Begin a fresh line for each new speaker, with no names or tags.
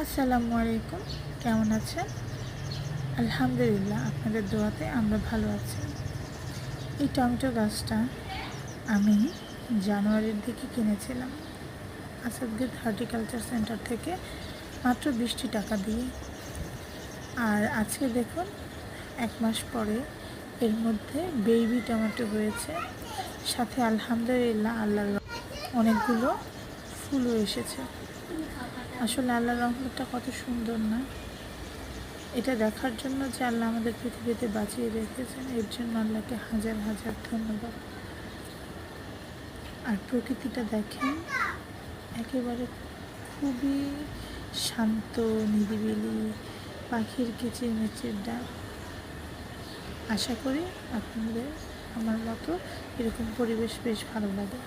আসসালামু আলাইকুম, কেমন আছেন? আলহামদুলিল্লাহ, আপনাদের দোয়াতে আমরা ভালো আছি। এই টমেটো গাছটা আমি জানুয়ারির দিকে কিনেছিলাম আসাদগির হর্টিকালচার সেন্টার থেকে মাত্র 20টি টাকা দিয়ে। আর আজকে দেখুন 1 মাস পরে এর মধ্যে বেবি টমেটো হয়েছে, সাথে আলহামদুলিল্লাহ আল্লাহর অনেকগুলো ফুলও এসেছে। আসলে আল্লাহর রহমতটা কত সুন্দর না? এটা দেখার জন্য যে আল্লাহ আমাদের পৃথিবীতে বাঁচিয়ে রেখেছেন, এর জন্য আল্লাহকে হাজার হাজার ধন্যবাদ। আর প্রকৃতিটা দেখেন, একেবারে খুবই শান্ত, নিরিবিলি, পাখির কিচিরমিচির ডাক। আশা করি আপনাদের আমার মতো এরকম পরিবেশ বেশ ভালো লাগে।